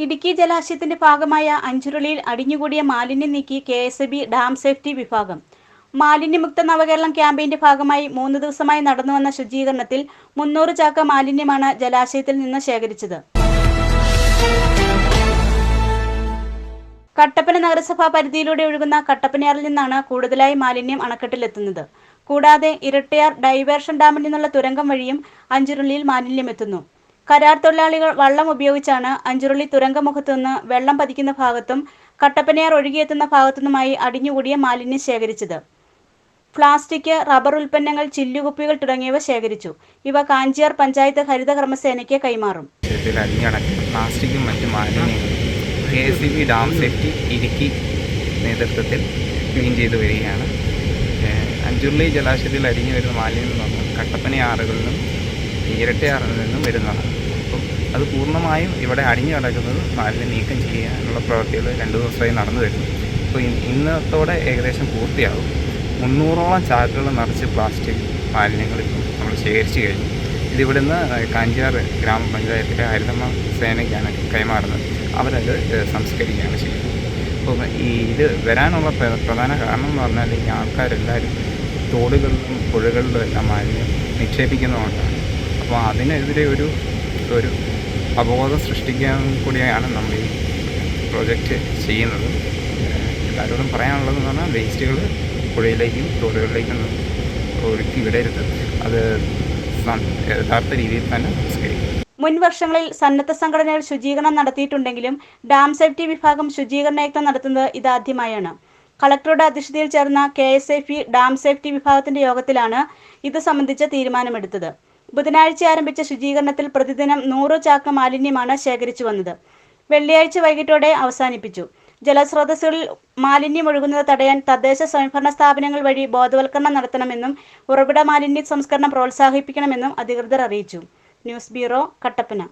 ഇടുക്കി ജലാശയത്തിന്റെ ഭാഗമായ അഞ്ചുരുളിയിൽ അടിഞ്ഞുകൂടിയ മാലിന്യം നീക്കി KSEB ഡാം സേഫ്റ്റി വിഭാഗം. മാലിന്യമുക്ത നവകേരളം ക്യാമ്പയിന്റെ ഭാഗമായി 3 ദിവസമായി നടന്നുവന്ന ശുചീകരണത്തിൽ 300 ചാക്ക് മാലിന്യമാണ് ജലാശയത്തിൽ നിന്ന് ശേഖരിച്ചത്. കട്ടപ്പന നഗരസഭാ പരിധിയിലൂടെ ഒഴുകുന്ന കട്ടപ്പനയാറിൽ നിന്നാണ് കൂടുതലായി മാലിന്യം അണക്കെട്ടിലെത്തുന്നത്. കൂടാതെ ഇരട്ടയാർ ഡൈവേർഷൻ ഡാമിൽ നിന്നുള്ള തുരങ്കം വഴിയും അഞ്ചുരുളിയിൽ മാലിന്യം എത്തുന്നു. കരാർ തൊഴിലാളികൾ വള്ളം ഉപയോഗിച്ചാണ് അഞ്ചുരുളി തുരങ്കമുഖത്തുനിന്ന് വെള്ളം പതിക്കുന്ന ഭാഗത്തും കട്ടപ്പനയാർ ഒഴുകിയെത്തുന്ന ഭാഗത്തുനിന്നുമായി അടിഞ്ഞുകൂടിയ മാലിന്യം ശേഖരിച്ചത്. പ്ലാസ്റ്റിക്, റബ്ബർ ഉൽപ്പന്നങ്ങൾ, ചില്ലുകുപ്പികൾ തുടങ്ങിയവ ശേഖരിച്ചു. ഇവ കാഞ്ചിയാർ പഞ്ചായത്ത് ഹരിതകർമ്മസേനയ്ക്ക് കൈമാറും. പ്ലാസ്റ്റിക്കും മറ്റു മാലിന്യങ്ങളും KSEB ഡാം സേഫ്റ്റി ഇടുക്കി നേതൃത്വത്തിൽ ക്ലീൻ ചെയ്തു വരികയാണ്. അഞ്ചുരുളി ജലാശയത്തിൽ അടിഞ്ഞു വരുന്ന മാലിന്യം എന്ന് പറഞ്ഞാൽ കട്ടപ്പനയാറുകളിൽ നിന്നും ഇരട്ടയാറിൽ നിന്നും വരുന്നതാണ്. അപ്പം അത് പൂർണ്ണമായും ഇവിടെ അടിഞ്ഞു കിടക്കുന്നത് മാലിന്യം നീക്കം ചെയ്യാനുള്ള പ്രവൃത്തികൾ 2 ദിവസമായി നടന്നു വരുന്നു. അപ്പോൾ ഇന്നത്തോടെ ഏകദേശം പൂർത്തിയാകും. 300ഓളം ചാക്കുകൾ നിറച്ച് പ്ലാസ്റ്റിക് മാലിന്യങ്ങൾ ഇപ്പം നമ്മൾ ശേഖരിച്ചു കഴിഞ്ഞു. ഇതിവിടുന്ന് കാഞ്ചിയാർ ഗ്രാമപഞ്ചായത്തിലെ ഹരിതകർമ്മ സേനയ്ക്കാണ് കൈമാറുന്നത്. അവരത് സംസ്കരിക്കുകയാണ് ചെയ്യുന്നത്. അപ്പോൾ ഇത് വരാനുള്ള പ്രധാന കാരണം എന്ന് പറഞ്ഞാൽ ഈ ആൾക്കാരെല്ലാവരും തോടുകളിലും പുഴകളിലും എല്ലാം മാലിന്യം നിക്ഷേപിക്കുന്നതുകൊണ്ടാണ്. അപ്പോൾ അതിനെതിരെ ഒരു അവബോധം സൃഷ്ടിക്കാൻ കൂടിയാണ് നമ്മൾ ഈ പ്രോജക്റ്റ് ചെയ്യുന്നത്. എല്ലാവരോടും പറയാനുള്ളതെന്ന് പറഞ്ഞാൽ വേസ്റ്റുകൾ പുഴയിലേക്കും തോടുകളിലേക്കും ഒഴുക്കി വിടരുത്. അത് യഥാർത്ഥ രീതിയിൽ തന്നെ സംസ്കരിക്കും. മുൻ വർഷങ്ങളിൽ സന്നദ്ധ സംഘടനകൾ ശുചീകരണം നടത്തിയിട്ടുണ്ടെങ്കിലും ഡാം സേഫ്റ്റി വിഭാഗം ശുചീകരണ യജ്ഞം നടത്തുന്നത് ഇതാദ്യമായാണ്. കളക്ടറുടെ അധ്യക്ഷതയിൽ ചേർന്ന KSEB ഡാം സേഫ്റ്റി വിഭാഗത്തിന്റെ യോഗത്തിലാണ് ഇത് സംബന്ധിച്ച തീരുമാനമെടുത്തത്. ബുധനാഴ്ച ആരംഭിച്ച ശുചീകരണത്തിൽ പ്രതിദിനം 100 ചാക്ക് മാലിന്യമാണ് ശേഖരിച്ചു വന്നത്. വെള്ളിയാഴ്ച വൈകിട്ടോടെ അവസാനിപ്പിച്ചു. ജലസ്രോതസ്സുകളിൽ മാലിന്യം ഒഴുകുന്നത് തടയാൻ തദ്ദേശ സ്വയംഭരണ സ്ഥാപനങ്ങൾ വഴി ബോധവൽക്കരണം നടത്തണമെന്നും ഉറവിട മാലിന്യ സംസ്കരണം പ്രോത്സാഹിപ്പിക്കണമെന്നും അധികൃതർ അറിയിച്ചു. News bureau, Kattappana.